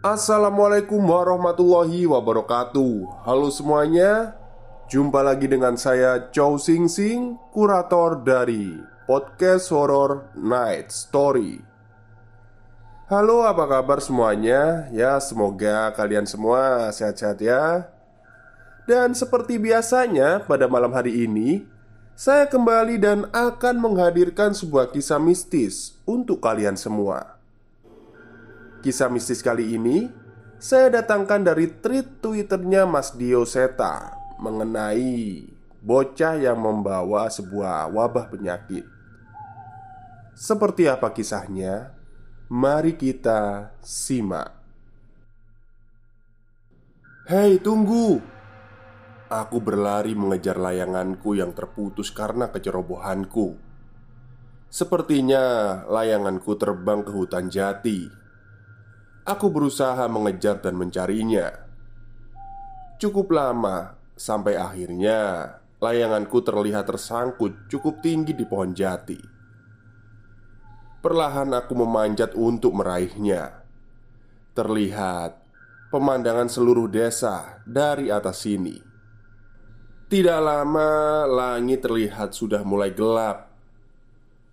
Assalamualaikum warahmatullahi wabarakatuh. Halo semuanya, jumpa lagi dengan saya Chow Sing Sing, kurator dari podcast horor Night Story. Halo, apa kabar semuanya? Ya, semoga kalian semua sehat-sehat ya. Dan seperti biasanya pada malam hari ini, saya kembali dan akan menghadirkan sebuah kisah mistis untuk kalian semua. Kisah mistis kali ini saya datangkan dari tweet Twitternya Mas Dio Seta mengenai bocah yang membawa sebuah wabah penyakit. Seperti apa kisahnya? Mari kita simak. Hei, tunggu! Aku berlari mengejar layanganku yang terputus karena kecerobohanku. Sepertinya layanganku terbang ke hutan jati. Aku berusaha mengejar dan mencarinya. Cukup lama, sampai akhirnya layanganku terlihat tersangkut cukup tinggi di pohon jati. Perlahan aku memanjat untuk meraihnya. Terlihat pemandangan seluruh desa dari atas sini. Tidak lama, langit terlihat sudah mulai gelap.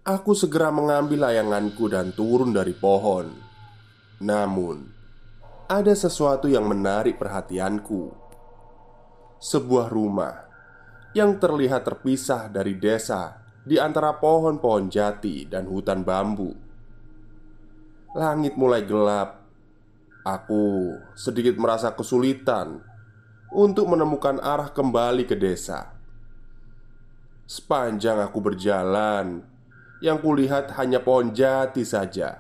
Aku segera mengambil layanganku dan turun dari pohon. Namun, ada sesuatu yang menarik perhatianku. Sebuah rumah yang terlihat terpisah dari desa di antara pohon-pohon jati dan hutan bambu. Langit mulai gelap. Aku sedikit merasa kesulitan untuk menemukan arah kembali ke desa. Sepanjang aku berjalan, yang kulihat hanya pohon jati saja.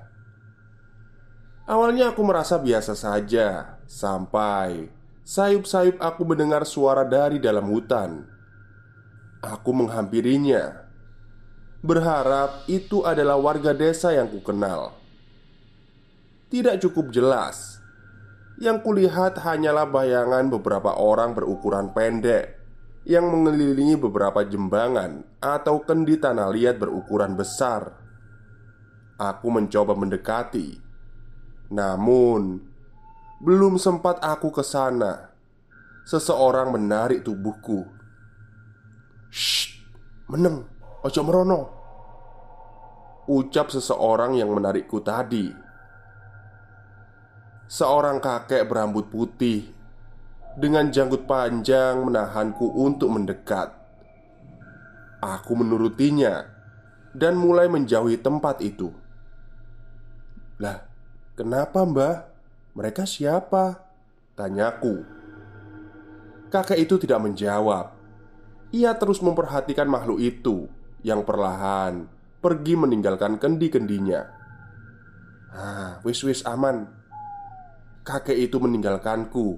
Awalnya aku merasa biasa saja, sampai sayup-sayup aku mendengar suara dari dalam hutan. Aku menghampirinya, berharap itu adalah warga desa yang kukenal. Tidak cukup jelas. Yang kulihat hanyalah bayangan beberapa orang berukuran pendek yang mengelilingi beberapa jembangan atau kendi tanah liat berukuran besar. Aku mencoba mendekati. Namun, belum sempat aku ke sana, seseorang menarik tubuhku. "Shh, meneng, ojo merono," ucap seseorang yang menarikku tadi. Seorang kakek berambut putih dengan janggut panjang menahanku untuk mendekat. Aku menurutinya dan mulai menjauhi tempat itu. "Lah, kenapa mbah? Mereka siapa?" tanyaku. Kakek itu tidak menjawab. Ia terus memperhatikan makhluk itu yang perlahan pergi meninggalkan kendi-kendinya. Wis aman. Kakek itu meninggalkanku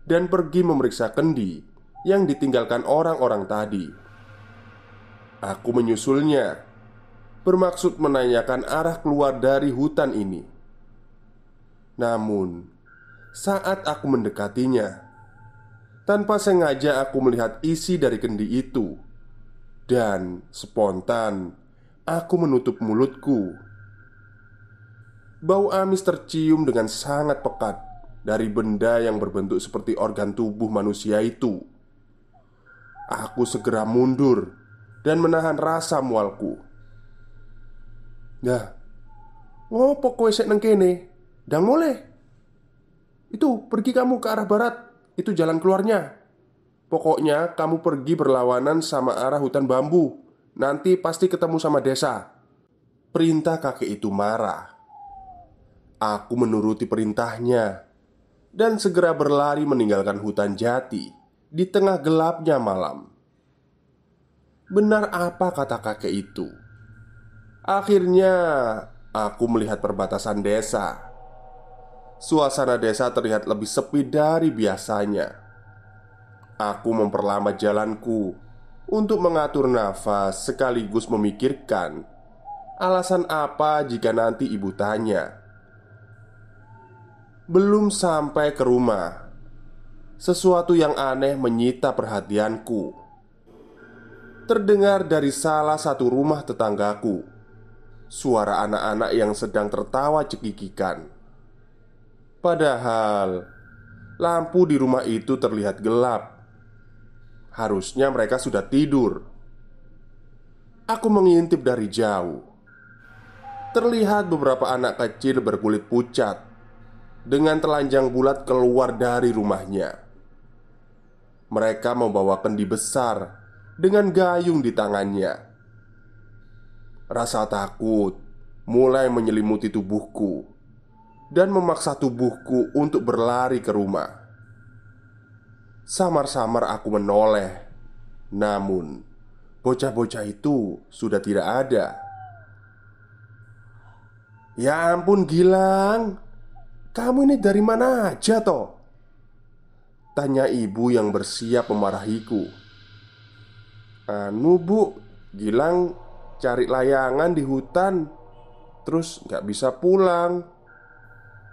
dan pergi memeriksa kendi yang ditinggalkan orang-orang tadi. Aku menyusulnya, bermaksud menanyakan arah keluar dari hutan ini. Namun, saat aku mendekatinya, tanpa sengaja aku melihat isi dari kendi itu. Dan spontan aku menutup mulutku. Bau amis tercium dengan sangat pekat dari benda yang berbentuk seperti organ tubuh manusia itu. Aku segera mundur dan menahan rasa mualku. "Nah, ngopo kowe sik nang kene? Ndang muleh. Itu, pergi kamu ke arah barat. Itu jalan keluarnya. Pokoknya kamu pergi berlawanan sama arah hutan bambu. Nanti pasti ketemu sama desa," perintah kakek itu marah. Aku menuruti perintahnya dan segera berlari meninggalkan hutan jati di tengah gelapnya malam. Benar apa kata kakek itu? Akhirnya aku melihat perbatasan desa. Suasana desa terlihat lebih sepi dari biasanya. Aku memperlambat jalanku untuk mengatur nafas sekaligus memikirkan alasan apa jika nanti ibu tanya. Belum sampai ke rumah, sesuatu yang aneh menyita perhatianku. Terdengar dari salah satu rumah tetanggaku suara anak-anak yang sedang tertawa cekikikan. Padahal lampu di rumah itu terlihat gelap. Harusnya mereka sudah tidur. Aku mengintip dari jauh. Terlihat beberapa anak kecil berkulit pucat dengan telanjang bulat keluar dari rumahnya. Mereka membawa kendi besar dengan gayung di tangannya. Rasa takut mulai menyelimuti tubuhku dan memaksa tubuhku untuk berlari ke rumah. Samar-samar aku menoleh, namun bocah-bocah itu sudah tidak ada. "Ya ampun Gilang, kamu ini dari mana aja toh?" tanya ibu yang bersiap memarahiku. "Anu bu, Gilang cari layangan di hutan, terus gak bisa pulang,"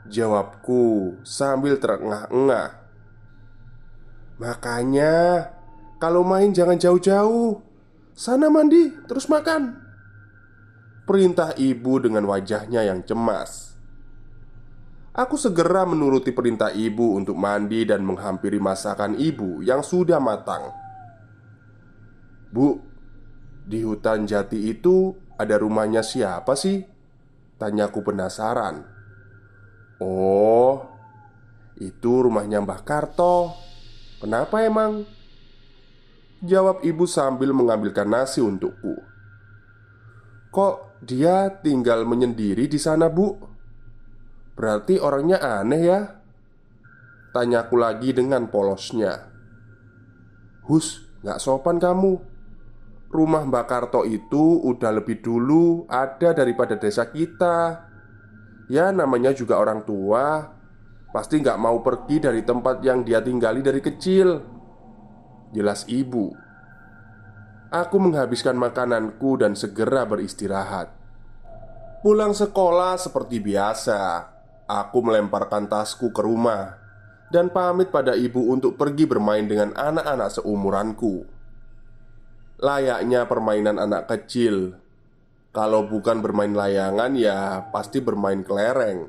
jawabku sambil terengah-engah. "Makanya kalau main jangan jauh-jauh. Sana mandi, terus makan," perintah ibu dengan wajahnya yang cemas. Aku segera menuruti perintah ibu untuk mandi dan menghampiri masakan ibu yang sudah matang. "Bu, di hutan jati itu ada rumahnya siapa sih?" tanyaku penasaran. "Oh, itu rumahnya Mbah Karto. Kenapa emang?" jawab ibu sambil mengambilkan nasi untukku. "Kok dia tinggal menyendiri di sana, Bu? Berarti orangnya aneh ya?" tanyaku lagi dengan polosnya. "Hus, gak sopan kamu. Rumah Mbak Karto itu udah lebih dulu ada daripada desa kita. Ya namanya juga orang tua, pasti gak mau pergi dari tempat yang dia tinggali dari kecil," jelas ibu. Aku menghabiskan makananku dan segera beristirahat. Pulang sekolah seperti biasa, aku melemparkan tasku ke rumah dan pamit pada ibu untuk pergi bermain dengan anak-anak seumuranku. Layaknya permainan anak kecil. Kalau bukan bermain layangan ya pasti bermain kelereng.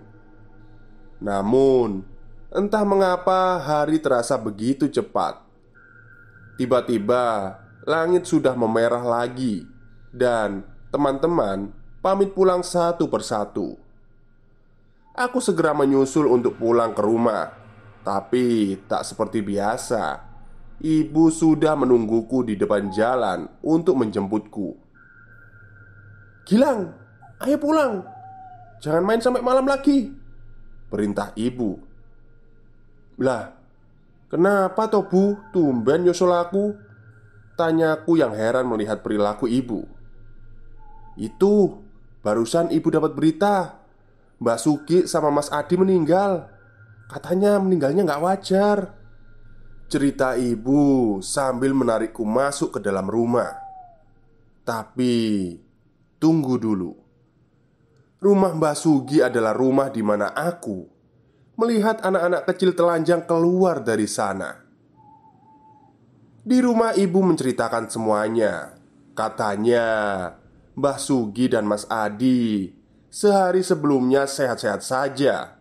Namun, entah mengapa hari terasa begitu cepat. Tiba-tiba langit sudah memerah lagi dan teman-teman pamit pulang satu persatu. Aku segera menyusul untuk pulang ke rumah. Tapi tak seperti biasa, ibu sudah menungguku di depan jalan untuk menjemputku. "Gilang, ayo pulang. Jangan main sampai malam lagi," perintah ibu. "Lah, kenapa toh bu, tumben nyusul aku?" tanyaku yang heran melihat perilaku ibu. "Itu, barusan ibu dapat berita Mbak Sugi sama Mas Adi meninggal. Katanya meninggalnya gak wajar," cerita ibu sambil menarikku masuk ke dalam rumah. Tapi tunggu dulu. Rumah Mbak Sugi adalah rumah di mana aku melihat anak-anak kecil telanjang keluar dari sana. Di rumah ibu menceritakan semuanya. Katanya Mbah Sugi dan Mas Adi sehari sebelumnya sehat-sehat saja.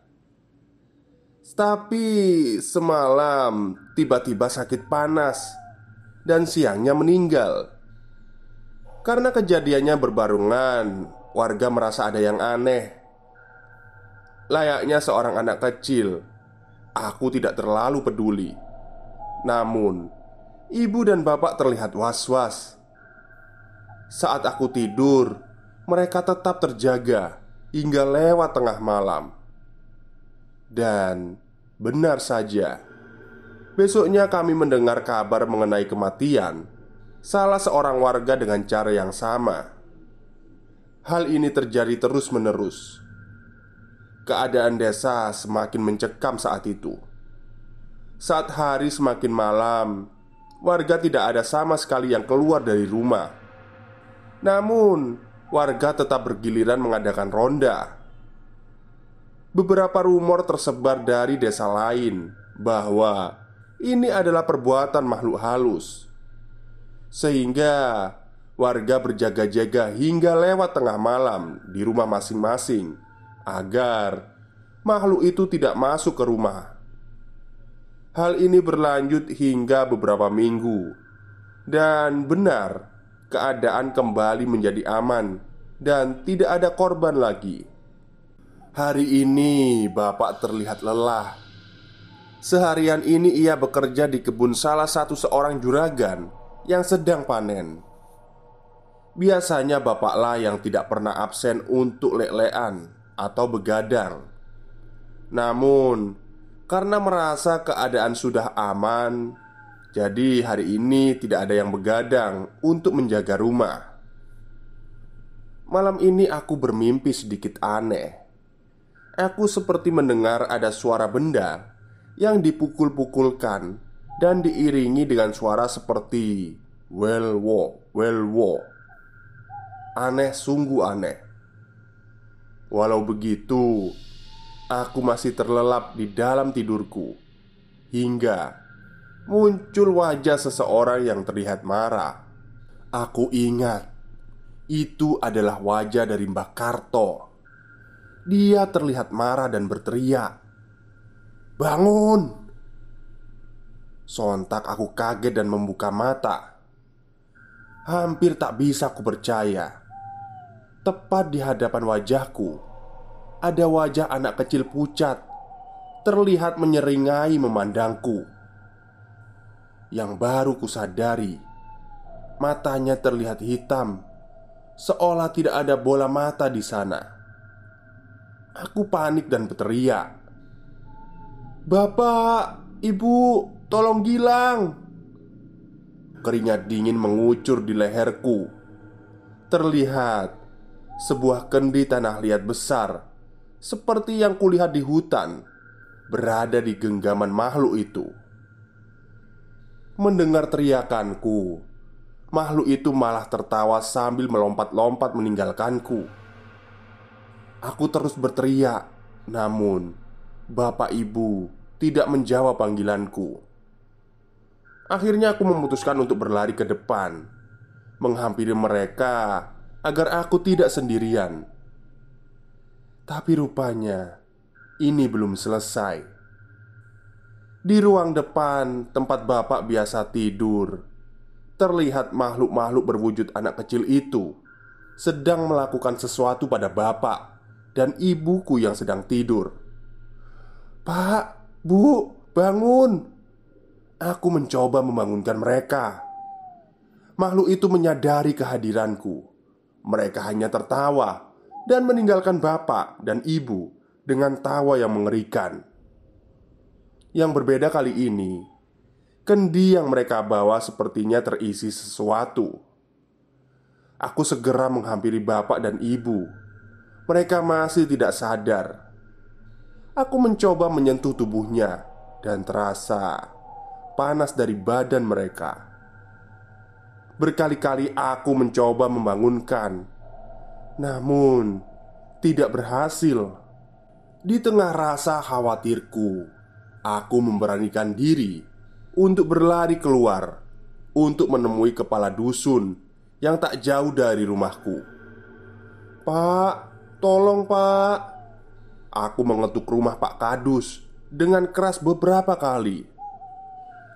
Tapi semalam tiba-tiba sakit panas dan siangnya meninggal. Karena kejadiannya berbarengan, warga merasa ada yang aneh. Layaknya seorang anak kecil, aku tidak terlalu peduli. Namun, ibu dan bapak terlihat was-was. Saat aku tidur, mereka tetap terjaga hingga lewat tengah malam. Dan benar saja, besoknya kami mendengar kabar mengenai kematian salah seorang warga dengan cara yang sama. Hal ini terjadi terus-menerus. Keadaan desa semakin mencekam saat itu. Saat hari semakin malam, warga tidak ada sama sekali yang keluar dari rumah. Namun, warga tetap bergiliran mengadakan ronda. Beberapa rumor tersebar dari desa lain bahwa ini adalah perbuatan makhluk halus, sehingga warga berjaga-jaga hingga lewat tengah malam di rumah masing-masing agar makhluk itu tidak masuk ke rumah. Hal ini berlanjut hingga beberapa minggu. Dan benar, keadaan kembali menjadi aman dan tidak ada korban lagi. Hari ini bapak terlihat lelah. Seharian ini ia bekerja di kebun salah satu seorang juragan yang sedang panen. Biasanya bapaklah yang tidak pernah absen untuk lek-lekan atau begadang. Namun, karena merasa keadaan sudah aman, jadi hari ini tidak ada yang begadang untuk menjaga rumah. Malam ini aku bermimpi sedikit aneh. Aku seperti mendengar ada suara benda yang dipukul-pukulkan dan diiringi dengan suara seperti welwo, welwo. Aneh, sungguh aneh. Walau begitu, aku masih terlelap di dalam tidurku hingga muncul wajah seseorang yang terlihat marah. Aku ingat itu adalah wajah dari Mbak Karto. Dia terlihat marah dan berteriak, "Bangun!" Sontak aku kaget dan membuka mata. Hampir tak bisa aku percaya. Tepat di hadapan wajahku ada wajah anak kecil pucat, terlihat menyeringai memandangku. Yang baru kusadari, matanya terlihat hitam, seolah tidak ada bola mata di sana. Aku panik dan berteriak, "Bapak, Ibu, tolong Gilang!" Keringat dingin mengucur di leherku. Terlihat sebuah kendi tanah liat besar, seperti yang kulihat di hutan, berada di genggaman makhluk itu. Mendengar teriakanku, makhluk itu malah tertawa sambil melompat-lompat meninggalkanku. Aku terus berteriak, namun bapak ibu tidak menjawab panggilanku. Akhirnya aku memutuskan untuk berlari ke depan, menghampiri mereka agar aku tidak sendirian. Tapi rupanya ini belum selesai. Di ruang depan tempat bapak biasa tidur, terlihat makhluk-makhluk berwujud anak kecil itu sedang melakukan sesuatu pada bapak dan ibuku yang sedang tidur. "Pak, Bu, bangun!" Aku mencoba membangunkan mereka. Makhluk itu menyadari kehadiranku. Mereka hanya tertawa dan meninggalkan bapak dan ibu dengan tawa yang mengerikan. Yang berbeda kali ini, kendi yang mereka bawa sepertinya terisi sesuatu. Aku segera menghampiri bapak dan ibu. Mereka masih tidak sadar. Aku mencoba menyentuh tubuhnya dan terasa panas dari badan mereka. Berkali-kali aku mencoba membangunkan, namun tidak berhasil. Di tengah rasa khawatirku, aku memberanikan diri untuk berlari keluar untuk menemui kepala dusun yang tak jauh dari rumahku. "Pak, tolong Pak." Aku mengetuk rumah Pak Kadus dengan keras beberapa kali.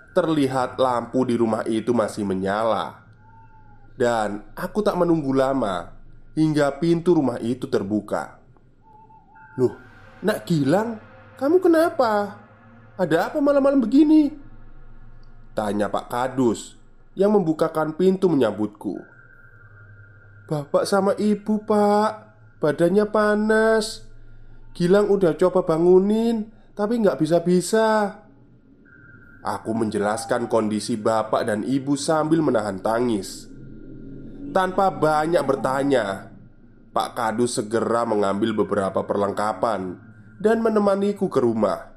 Terlihat lampu di rumah itu masih menyala. Dan aku tak menunggu lama hingga pintu rumah itu terbuka. "Loh, Nak Gilang, kamu kenapa? Ada apa malam-malam begini?" tanya Pak Kadus yang membukakan pintu menyambutku. "Bapak sama ibu Pak, badannya panas. Gilang udah coba bangunin, tapi nggak bisa-bisa." Aku menjelaskan kondisi bapak dan ibu sambil menahan tangis. Tanpa banyak bertanya, Pak Kadus segera mengambil beberapa perlengkapan dan menemaniku ke rumah.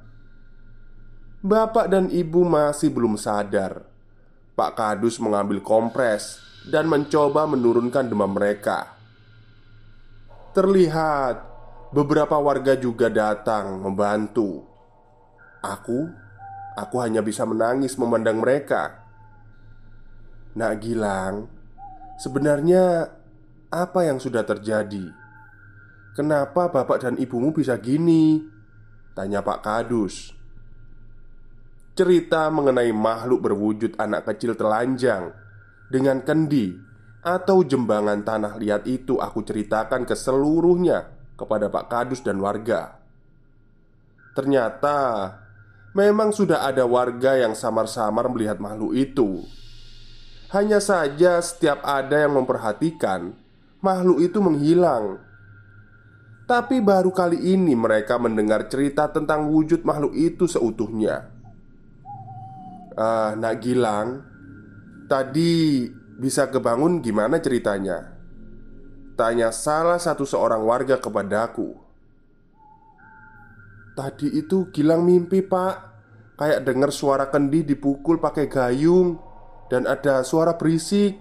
Bapak dan ibu masih belum sadar. Pak Kadus mengambil kompres dan mencoba menurunkan demam mereka. Terlihat beberapa warga juga datang membantu. Aku hanya bisa menangis memandang mereka. "Nak Gilang, sebenarnya apa yang sudah terjadi? Kenapa bapak dan ibumu bisa gini?" Tanya Pak Kadus. Cerita mengenai makhluk berwujud anak kecil telanjang dengan kendi atau jembangan tanah liat itu aku ceritakan keseluruhnya kepada Pak Kadus dan warga. Ternyata memang sudah ada warga yang samar-samar melihat makhluk itu. Hanya saja setiap ada yang memperhatikan, makhluk itu menghilang. Tapi baru kali ini mereka mendengar cerita tentang wujud makhluk itu seutuhnya. Nak Gilang, tadi bisa kebangun gimana ceritanya? Tanya salah satu seorang warga kepadaku. Tadi itu Gilang mimpi, Pak. Kayak dengar suara kendi dipukul pakai gayung dan ada suara berisik.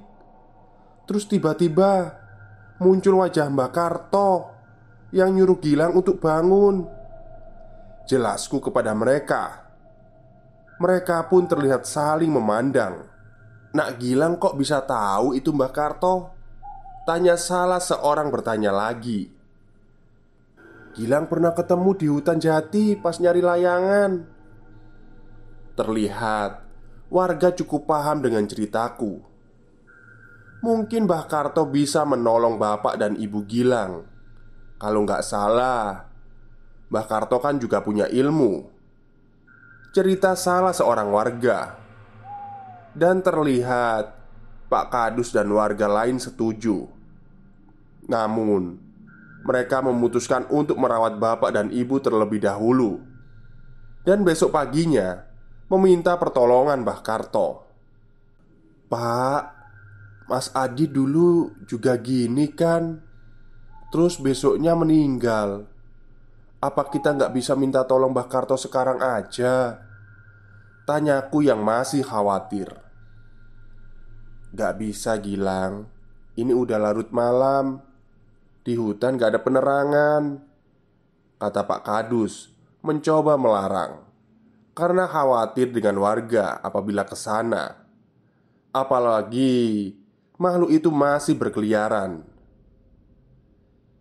Terus tiba-tiba muncul wajah Mbak Karto yang nyuruh Gilang untuk bangun. Jelasku kepada mereka. Mereka pun terlihat saling memandang. Nak Gilang kok bisa tahu itu Mbak Karto? Tanya salah seorang bertanya lagi. Gilang pernah ketemu di hutan jati pas nyari layangan. Terlihat warga cukup paham dengan ceritaku. Mungkin Mbah Karto bisa menolong bapak dan ibu Gilang. Kalau nggak salah, Mbah Karto kan juga punya ilmu. Cerita salah seorang warga. Dan terlihat Pak Kadus dan warga lain setuju. Namun mereka memutuskan untuk merawat bapak dan ibu terlebih dahulu. Dan besok paginya meminta pertolongan Mbah Karto. Pak, Mas Adi dulu juga gini kan? Terus besoknya meninggal. Apa kita nggak bisa minta tolong Mbah Karto sekarang aja? Tanyaku yang masih khawatir. Gak bisa Gilang. Ini udah larut malam. Di hutan gak ada penerangan, kata Pak Kadus mencoba melarang. Karena khawatir dengan warga apabila ke sana. Apalagi makhluk itu masih berkeliaran.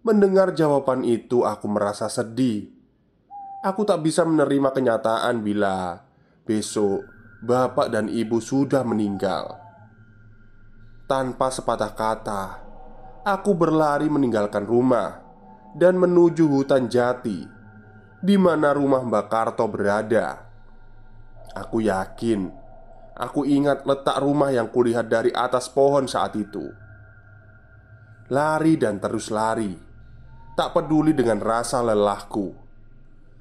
Mendengar jawaban itu aku merasa sedih. Aku tak bisa menerima kenyataan bila besok bapak dan ibu sudah meninggal. Tanpa sepatah kata, aku berlari meninggalkan rumah dan menuju hutan jati di mana rumah Mbak Karto berada. Aku yakin, aku ingat letak rumah yang kulihat dari atas pohon saat itu. Lari dan terus lari. Tak peduli dengan rasa lelahku.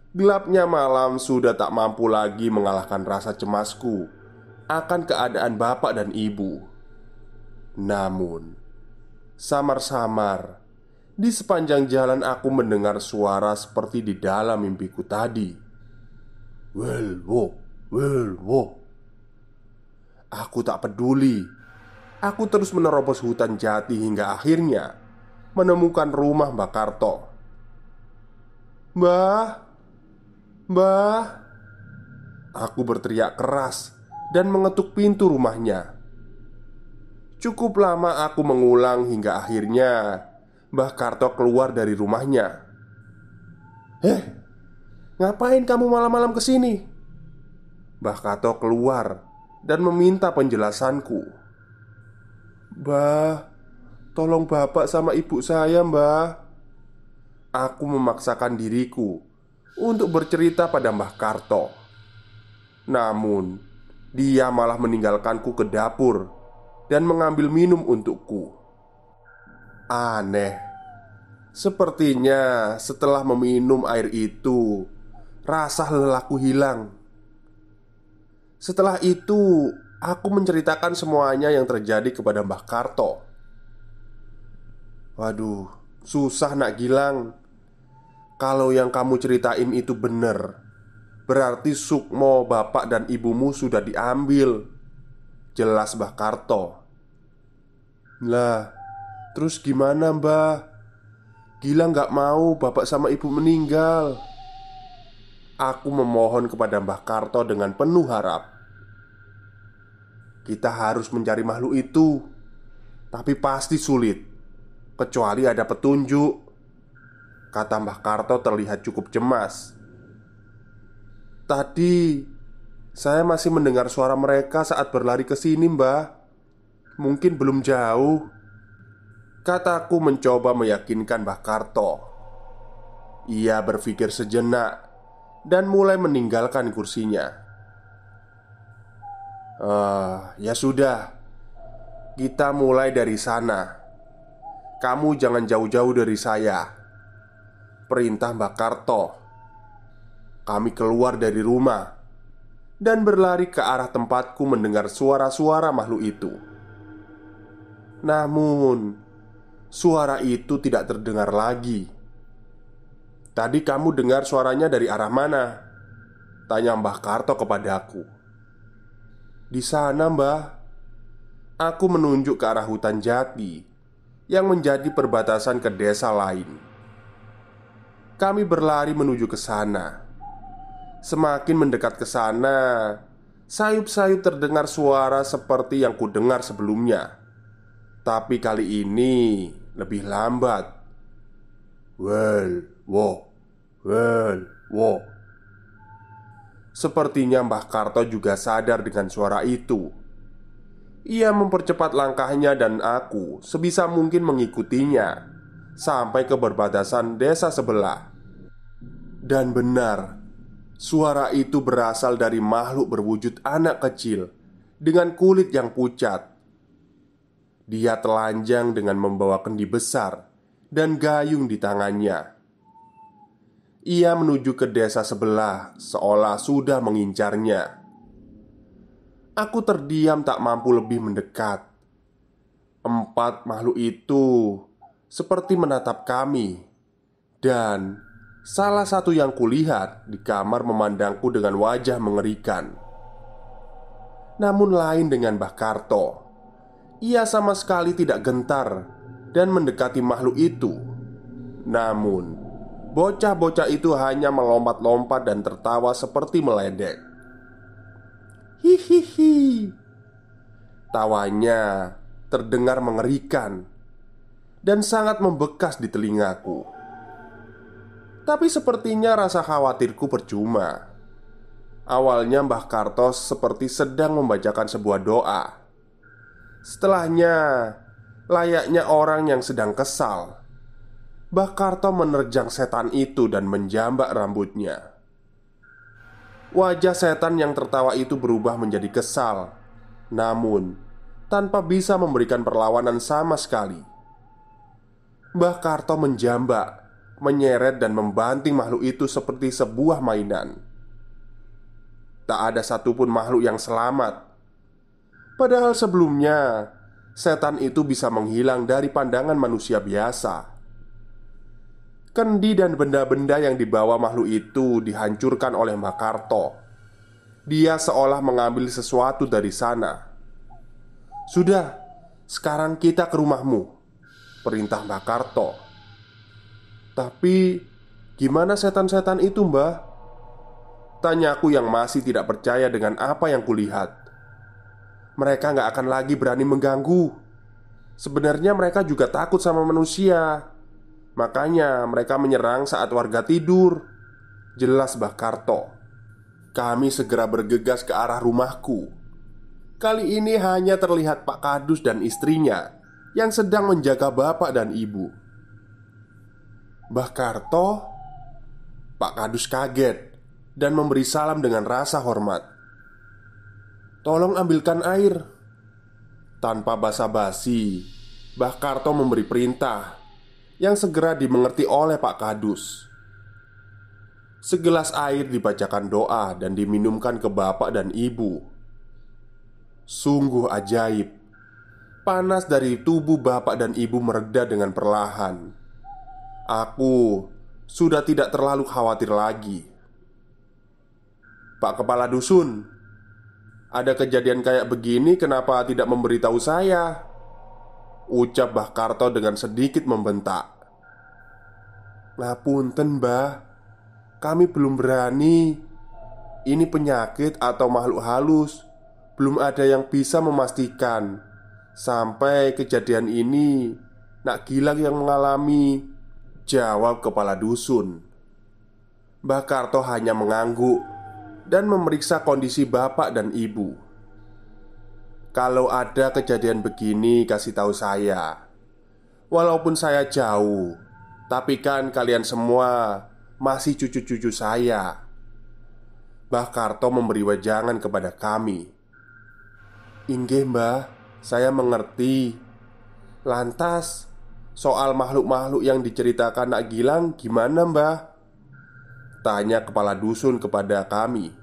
Gelapnya malam sudah tak mampu lagi mengalahkan rasa cemasku akan keadaan bapak dan ibu. Namun, samar-samar di sepanjang jalan aku mendengar suara seperti di dalam mimpiku tadi. Welwo, welwo. Aku tak peduli. Aku terus menerobos hutan jati hingga akhirnya menemukan rumah Mbak Karto. Mbah, Mbah. Aku berteriak keras dan mengetuk pintu rumahnya. Cukup lama aku mengulang hingga akhirnya Mbah Karto keluar dari rumahnya. Ngapain kamu malam-malam kesini? Mbah Karto keluar dan meminta penjelasanku. Mbah, tolong bapak sama ibu saya, Mbah. Aku memaksakan diriku untuk bercerita pada Mbah Karto. Namun, dia malah meninggalkanku ke dapur dan mengambil minum untukku. Aneh. Sepertinya setelah meminum air itu, rasa lelahku hilang. Setelah itu, aku menceritakan semuanya yang terjadi kepada Mbah Karto. Waduh, susah Nak Gilang. Kalau yang kamu ceritain itu benar, berarti Sukmo bapak dan ibumu sudah diambil. Jelas Mbah Karto. Lah, terus gimana Mbah? Gilang gak mau bapak sama ibu meninggal. Aku memohon kepada Mbah Karto dengan penuh harap. Kita harus mencari makhluk itu. Tapi pasti sulit, kecuali ada petunjuk, kata Mbah Karto terlihat cukup cemas. Tadi saya masih mendengar suara mereka saat berlari ke sini, Mbah. Mungkin belum jauh, kataku mencoba meyakinkan Mbah Karto. Ia berpikir sejenak dan mulai meninggalkan kursinya. Ya sudah, kita mulai dari sana. Kamu jangan jauh-jauh dari saya, perintah Mbak Karto. Kami keluar dari rumah dan berlari ke arah tempatku mendengar suara-suara makhluk itu. Namun, suara itu tidak terdengar lagi. Tadi kamu dengar suaranya dari arah mana? Tanya Mbah Karto kepadaku. Di sana, Mbah. Aku menunjuk ke arah hutan jati yang menjadi perbatasan ke desa lain. Kami berlari menuju ke sana. Semakin mendekat ke sana, sayup-sayup terdengar suara seperti yang kudengar sebelumnya. Tapi kali ini lebih lambat. Wel, wo, wel, wo. Sepertinya Mbah Karto juga sadar dengan suara itu. Ia mempercepat langkahnya dan aku sebisa mungkin mengikutinya sampai ke perbatasan desa sebelah. Dan benar, suara itu berasal dari makhluk berwujud anak kecil dengan kulit yang pucat. Dia telanjang dengan membawa kendi besar dan gayung di tangannya. Ia menuju ke desa sebelah seolah sudah mengincarnya. Aku terdiam tak mampu lebih mendekat. Empat makhluk itu seperti menatap kami. Dan salah satu yang kulihat di kamar memandangku dengan wajah mengerikan. Namun lain dengan Mbah Karto. Ia sama sekali tidak gentar dan mendekati makhluk itu. Namun, bocah-bocah itu hanya melompat-lompat dan tertawa seperti meledek. Hihihi. Tawanya terdengar mengerikan dan sangat membekas di telingaku. Tapi sepertinya rasa khawatirku percuma. Awalnya Mbah Karto seperti sedang membacakan sebuah doa. Setelahnya, layaknya orang yang sedang kesal, Mbah Karto menerjang setan itu dan menjambak rambutnya. Wajah setan yang tertawa itu berubah menjadi kesal, namun tanpa bisa memberikan perlawanan sama sekali. Mbah Karto menjambak, menyeret dan membanting makhluk itu seperti sebuah mainan. Tak ada satupun makhluk yang selamat. Padahal sebelumnya setan itu bisa menghilang dari pandangan manusia biasa. Kendi dan benda-benda yang dibawa makhluk itu dihancurkan oleh Mbah Karto. Dia seolah mengambil sesuatu dari sana. Sudah, sekarang kita ke rumahmu, perintah Mbah Karto. Tapi gimana setan-setan itu, Mbah? Tanyaku yang masih tidak percaya dengan apa yang kulihat. Mereka gak akan lagi berani mengganggu. Sebenarnya mereka juga takut sama manusia. Makanya mereka menyerang saat warga tidur. Jelas Mbah Karto. Kami segera bergegas ke arah rumahku. Kali ini hanya terlihat Pak Kadus dan istrinya yang sedang menjaga bapak dan ibu. Mbah Karto. Pak Kadus kaget dan memberi salam dengan rasa hormat. Tolong ambilkan air. Tanpa basa-basi, Mbah Karto memberi perintah yang segera dimengerti oleh Pak Kadus. Segelas air dibacakan doa dan diminumkan ke bapak dan ibu. Sungguh ajaib. Panas dari tubuh bapak dan ibu mereda dengan perlahan. Aku sudah tidak terlalu khawatir lagi. Pak Kepala Dusun, ada kejadian kayak begini kenapa tidak memberitahu saya? Ucap Mbah Karto dengan sedikit membentak. Ngapunten, Mbah, kami belum berani. Ini penyakit atau makhluk halus. Belum ada yang bisa memastikan. Sampai kejadian ini Nak Gilang yang mengalami, jawab Kepala Dusun. Mbah Karto hanya mengangguk dan memeriksa kondisi bapak dan ibu. "Kalau ada kejadian begini, kasih tahu saya. Walaupun saya jauh, tapi kan kalian semua masih cucu-cucu saya." Mbah Karto memberi wejangan kepada kami. "Inggih mbah, saya mengerti. Lantas, soal makhluk-makhluk yang diceritakan Nak Gilang gimana mbah?" tanya kepala dusun kepada kami.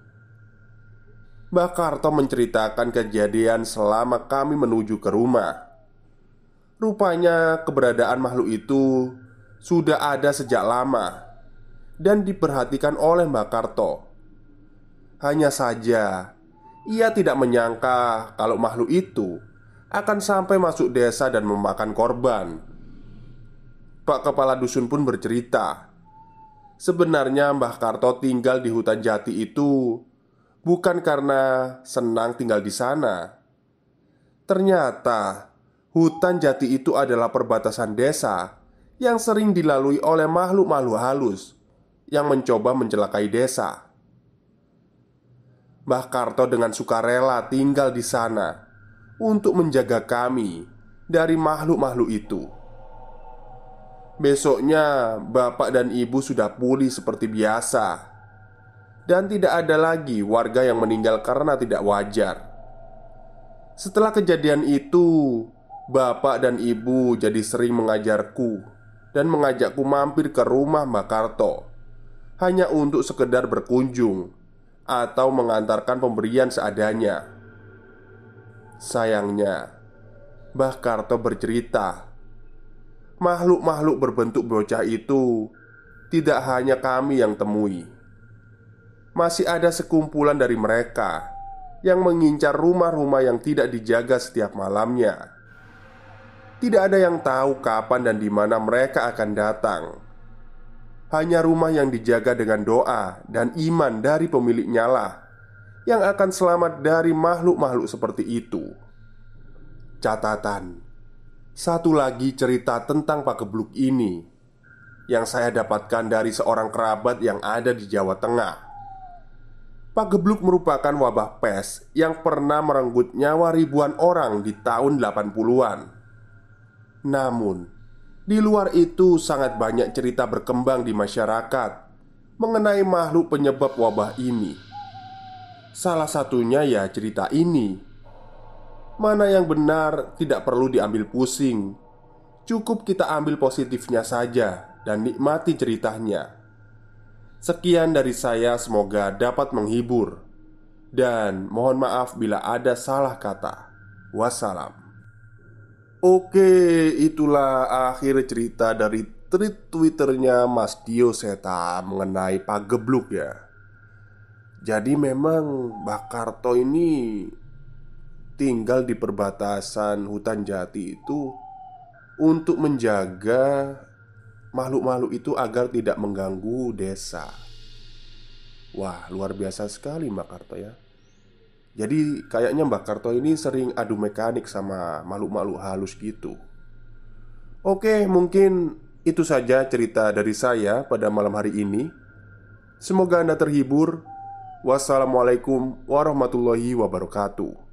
Mbah Karto menceritakan kejadian selama kami menuju ke rumah. Rupanya keberadaan makhluk itu sudah ada sejak lama dan diperhatikan oleh Mbah Karto. Hanya saja, ia tidak menyangka kalau makhluk itu akan sampai masuk desa dan memakan korban. Pak Kepala Dusun pun bercerita, sebenarnya Mbah Karto tinggal di hutan jati itu bukan karena senang tinggal di sana. Ternyata hutan jati itu adalah perbatasan desa yang sering dilalui oleh makhluk-makhluk halus yang mencoba mencelakai desa. Mbah Karto dengan sukarela tinggal di sana untuk menjaga kami dari makhluk-makhluk itu. Besoknya, bapak dan ibu sudah pulih seperti biasa, dan tidak ada lagi warga yang meninggal karena tidak wajar. Setelah kejadian itu, bapak dan ibu jadi sering mengajarku dan mengajakku mampir ke rumah Mbah Karto hanya untuk sekedar berkunjung atau mengantarkan pemberian seadanya. Sayangnya, Mbah Karto bercerita, makhluk-makhluk berbentuk bocah itu tidak hanya kami yang temui. Masih ada sekumpulan dari mereka yang mengincar rumah-rumah yang tidak dijaga setiap malamnya. Tidak ada yang tahu kapan dan di mana mereka akan datang. Hanya rumah yang dijaga dengan doa dan iman dari pemiliknya lah yang akan selamat dari makhluk-makhluk seperti itu. Catatan: satu lagi cerita tentang Pak Gebluk ini yang saya dapatkan dari seorang kerabat yang ada di Jawa Tengah. Pak Gebluk merupakan wabah pes yang pernah merenggut nyawa ribuan orang di tahun 80-an. Namun, di luar itu sangat banyak cerita berkembang di masyarakat mengenai makhluk penyebab wabah ini. Salah satunya ya cerita ini. Mana yang benar tidak perlu diambil pusing. Cukup kita ambil positifnya saja dan nikmati ceritanya. Sekian dari saya, semoga dapat menghibur. Dan mohon maaf bila ada salah kata. Wassalam. Oke, itulah akhir cerita dari tweet Twitternya Mas Dio Seta mengenai Pak Gebluk ya. Jadi memang Mbah Karto ini tinggal di perbatasan hutan jati itu untuk menjaga makhluk-makhluk itu agar tidak mengganggu desa. Wah, luar biasa sekali Mbah Karto ya. Jadi kayaknya Mbak Karto ini sering adu mekanik sama makhluk-makhluk halus gitu. Oke, mungkin itu saja cerita dari saya pada malam hari ini. Semoga Anda terhibur. Wassalamualaikum warahmatullahi wabarakatuh.